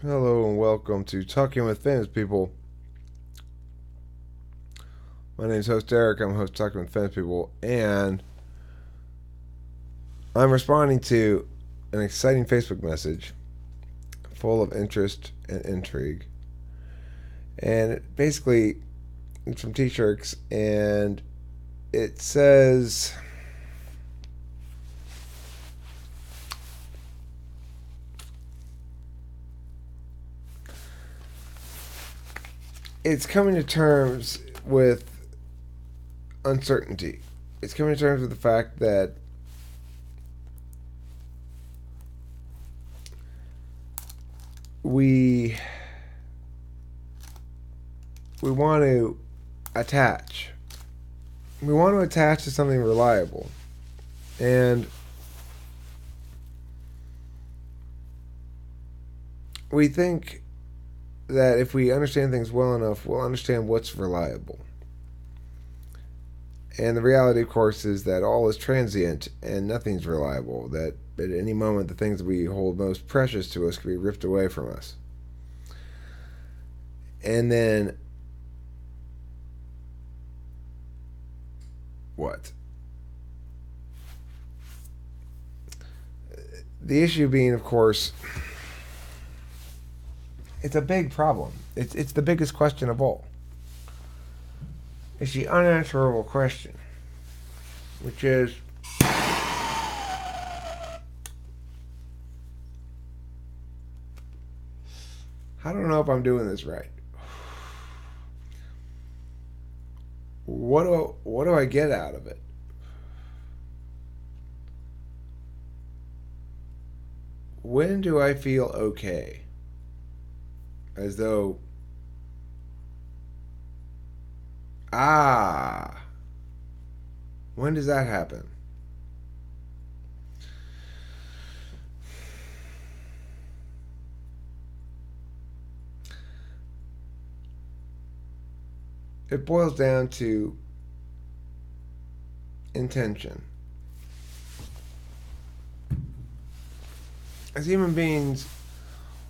Hello and welcome to Talking with Famous People. My name is host Eric. I'm host of Talking with Famous People, and I'm responding to an exciting Facebook message full of interest and intrigue. And basically, it's from T-shirts, and it says, it's coming to terms with uncertainty. It's coming to terms with the fact that we want to attach. We want to attach to something reliable. And we think that if we understand things well enough, we'll understand what's reliable. And the reality, of course, is that all is transient and nothing's reliable. That at any moment, the things that we hold most precious to us can be ripped away from us. And then, what? The issue being, of course, it's a big problem. It's the biggest question of all. It's the unanswerable question, which is, I don't know if I'm doing this right. What do I get out of it? When do I feel okay? As though, when does that happen? It boils down to intention. As human beings,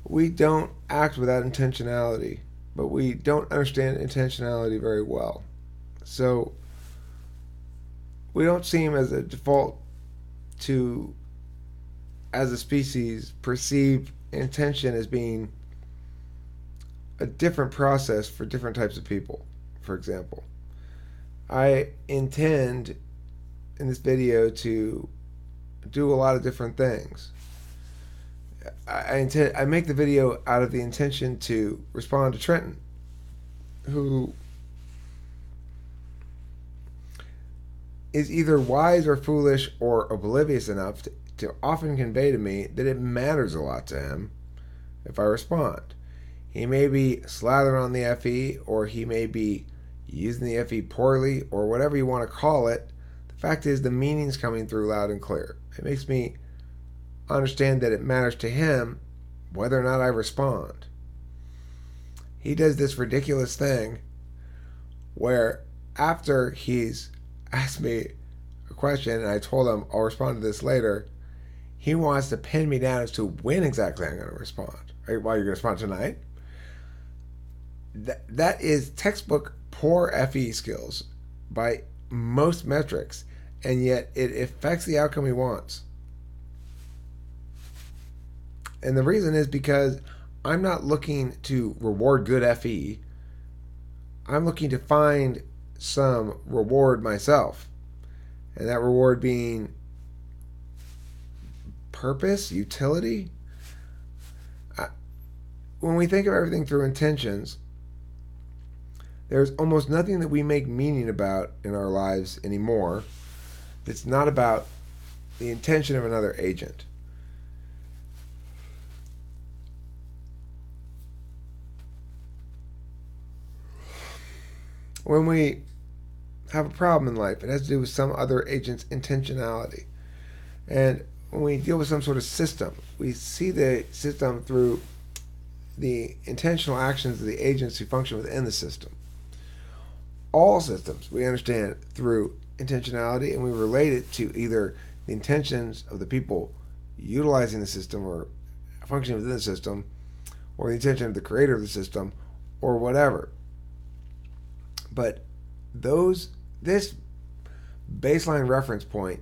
we don't act without intentionality, but we don't understand intentionality very well. So we don't seem as a default to, as a species, perceive intention as being a different process for different types of people. For example, I intend in this video to do a lot of different things. I make the video out of the intention to respond to Trenton, who is either wise or foolish or oblivious enough to often convey to me that it matters a lot to him if I respond. He may be slathering on the FE, or he may be using the FE poorly, or whatever you want to call it. The fact is, the meaning's coming through loud and clear. It makes me understand that it matters to him whether or not I respond. He does this ridiculous thing where after he's asked me a question and I told him I'll respond to this later, he wants to pin me down as to when exactly I'm going to respond. Right? Well, you're going to respond tonight? That is textbook poor FE skills by most metrics, and yet it affects the outcome he wants. And the reason is because I'm not looking to reward good FE. I'm looking to find some reward myself. And that reward being purpose, utility. When we think of everything through intentions, there's almost nothing that we make meaning about in our lives anymore that's not about the intention of another agent. When we have a problem in life, it has to do with some other agent's intentionality. And when we deal with some sort of system, we see the system through the intentional actions of the agents who function within the system. All systems we understand through intentionality, and we relate it to either the intentions of the people utilizing the system or functioning within the system, or the intention of the creator of the system, or whatever. But this baseline reference point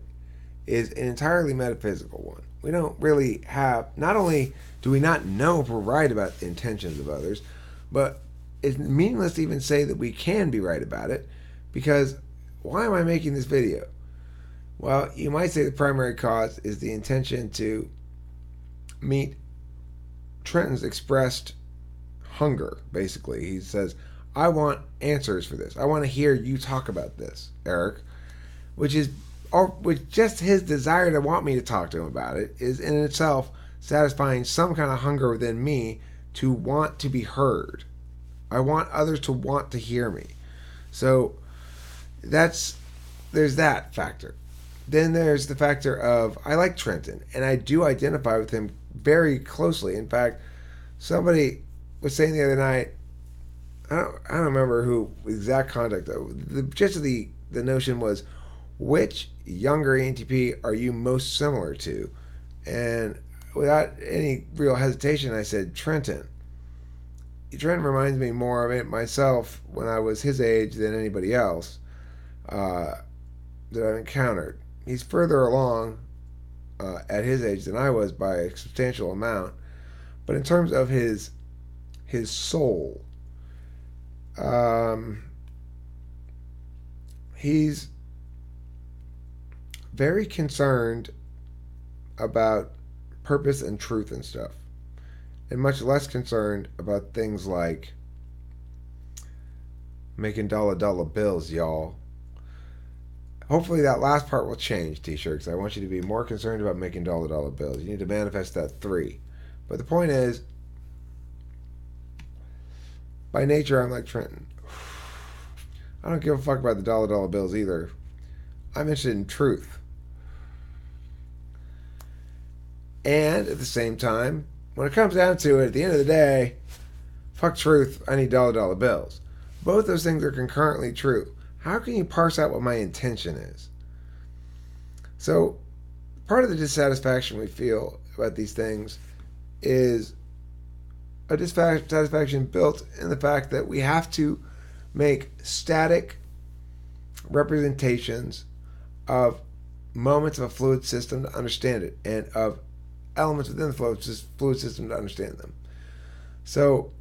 is an entirely metaphysical one. We don't really have, not only do we not know if we're right about the intentions of others, but it's meaningless to even say that we can be right about it, because why am I making this video? Well, you might say the primary cause is the intention to meet Trenton's expressed hunger, basically. He says, I want answers for this. I want to hear you talk about this, Eric, which just his desire to want me to talk to him about it is in itself satisfying some kind of hunger within me to want to be heard. I want others to want to hear me. So there's that factor. Then there's the factor of I like Trenton, and I do identify with him very closely. In fact, somebody was saying the other night, I don't remember who exact contact. The gist of the notion was, which younger ENTP are you most similar to? And without any real hesitation, I said Trenton. Trenton reminds me more of it myself when I was his age than anybody else that I've encountered. He's further along at his age than I was by a substantial amount, but in terms of his soul, he's very concerned about purpose and truth and stuff, and much less concerned about things like making dollar bills, y'all. Hopefully that last part will change, T-shirt, because I want you to be more concerned about making dollar bills. You need to manifest that 3. But the point is, by nature, I'm like Trenton. I don't give a fuck about the dollar bills either. I'm interested in truth. And at the same time, when it comes down to it, at the end of the day, fuck truth, I need dollar bills. Both those things are concurrently true. How can you parse out what my intention is? So, part of the dissatisfaction we feel about these things is a dissatisfaction built in the fact that we have to make static representations of moments of a fluid system to understand it, and of elements within the fluid system to understand them. So,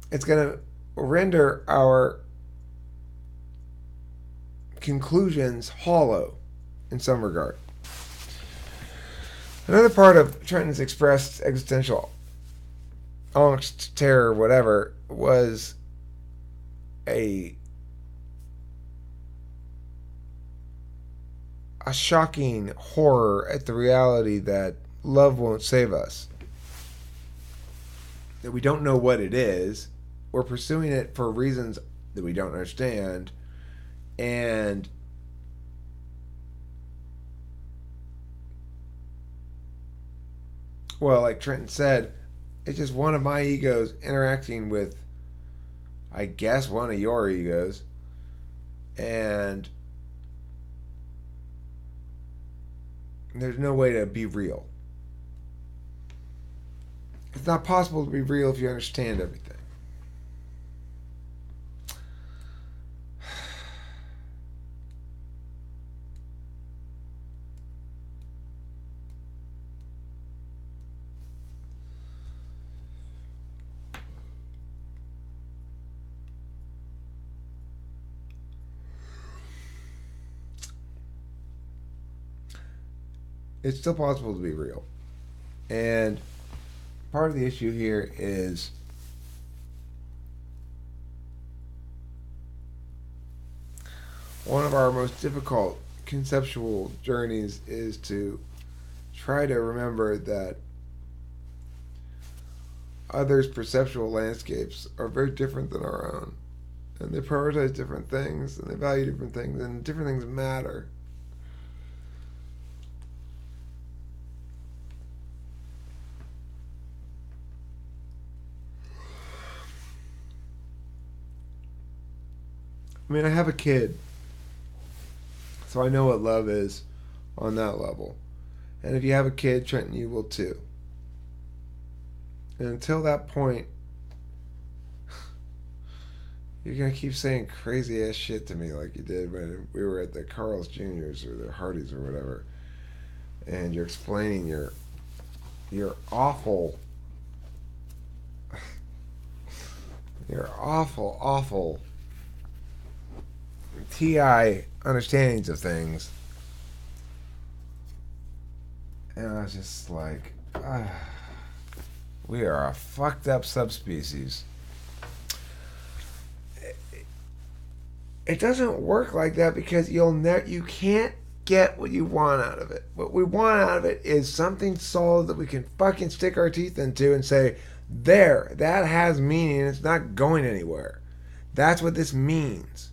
it's going to render our conclusions hollow in some regard. Another part of Trenton's expressed existential angst, terror, whatever, was a shocking horror at the reality that love won't save us. That we don't know what it is. We're pursuing it for reasons that we don't understand. And well, like Trenton said, it's just one of my egos interacting with, I guess, one of your egos. And there's no way to be real. It's not possible to be real if you understand everything. It's still possible to be real. And part of the issue here is one of our most difficult conceptual journeys is to try to remember that others' perceptual landscapes are very different than our own. And they prioritize different things, and they value different things, and different things matter. I mean, I have a kid, so I know what love is on that level. And if you have a kid, Trenton, you will too. And until that point, you're going to keep saying crazy ass shit to me like you did when we were at the Carl's Jr.'s or the Hardys or whatever. And you're explaining your awful, awful TI understandings of things. And I was just like, we are a fucked up subspecies. It doesn't work like that because you can't get what you want out of it. What we want out of it is something solid that we can fucking stick our teeth into and say, there, that has meaning and it's not going anywhere. That's what this means.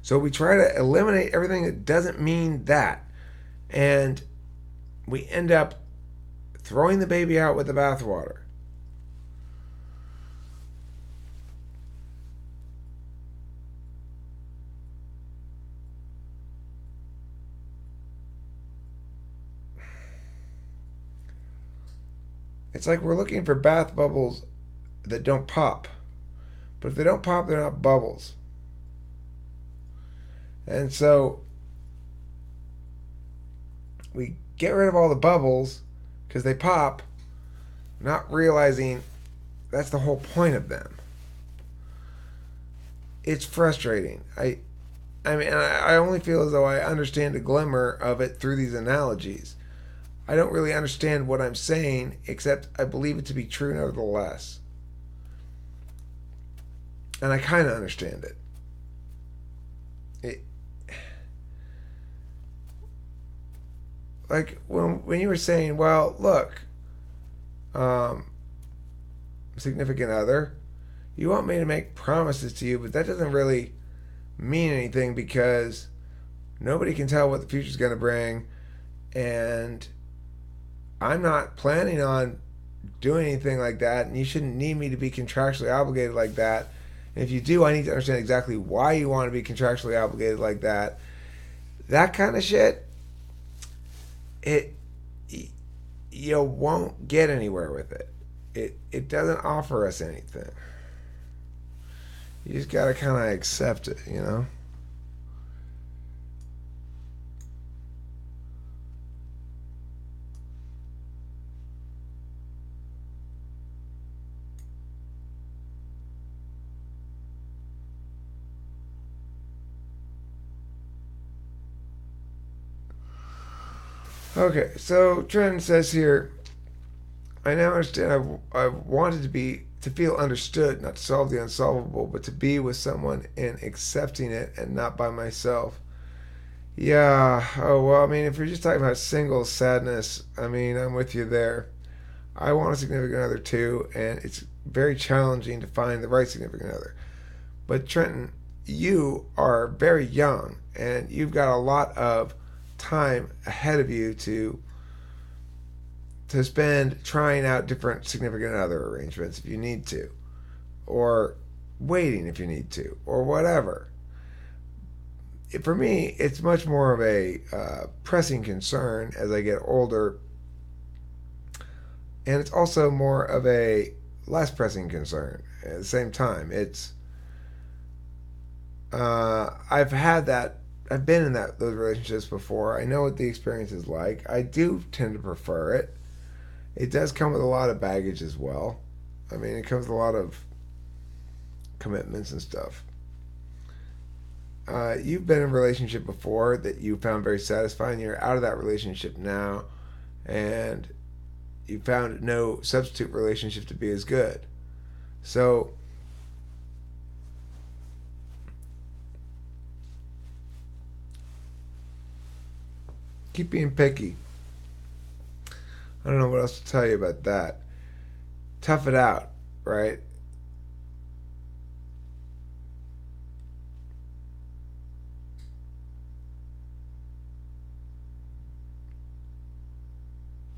So we try to eliminate everything that doesn't mean that. And we end up throwing the baby out with the bathwater. It's like we're looking for bath bubbles that don't pop. But if they don't pop, they're not bubbles. And so we get rid of all the bubbles because they pop, not realizing that's the whole point of them. It's frustrating. I only feel as though I understand a glimmer of it through these analogies. I don't really understand what I'm saying, except I believe it to be true nevertheless. And I kind of understand it. Like when you were saying, well, look, significant other, you want me to make promises to you, but that doesn't really mean anything because nobody can tell what the future's going to bring, and I'm not planning on doing anything like that, and you shouldn't need me to be contractually obligated like that. And if you do, I need to understand exactly why you want to be contractually obligated like that. That kind of shit, you won't get anywhere with it. It doesn't offer us anything. You just gotta kind of accept it, you know? Okay, so Trent says here, I now understand I wanted to feel understood, not to solve the unsolvable, but to be with someone and accepting it and not by myself. Yeah, oh, well, I mean, if you're just talking about single sadness, I mean, I'm with you there. I want a significant other too, and it's very challenging to find the right significant other. But Trenton, you are very young, and you've got a lot of time ahead of you to spend trying out different significant other arrangements if you need to, or waiting if you need to, or whatever. For me, it's much more of a pressing concern as I get older, and it's also more of a less pressing concern at the same time. It's I've been in those relationships before. I know what the experience is like. I do tend to prefer it. It does come with a lot of baggage as well. I mean, it comes with a lot of commitments and stuff. You've been in a relationship before that you found very satisfying. You're out of that relationship now, and you found no substitute relationship to be as good. So keep being picky. I don't know what else to tell you about that. Tough it out, right?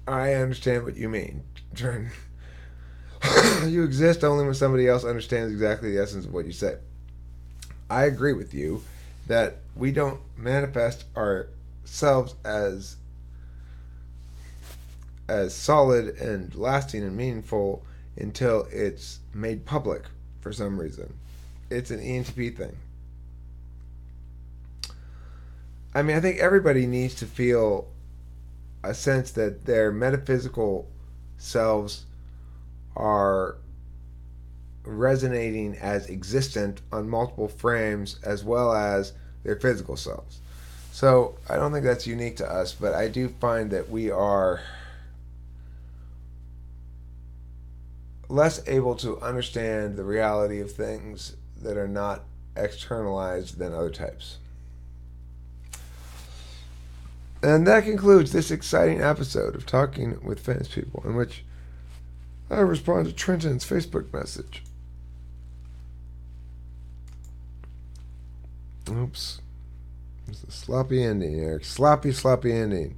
I understand what you mean. You exist only when somebody else understands exactly the essence of what you say. I agree with you that we don't manifest ourselves as solid and lasting and meaningful until it's made public for some reason. It's an ENTP thing. I mean, I think everybody needs to feel a sense that their metaphysical selves are resonating as existent on multiple frames as well as their physical selves. So I don't think that's unique to us, but I do find that we are less able to understand the reality of things that are not externalized than other types. And that concludes this exciting episode of Talking with Famous People, in which I respond to Trenton's Facebook message. Oops. It's a sloppy ending, Eric. Sloppy ending.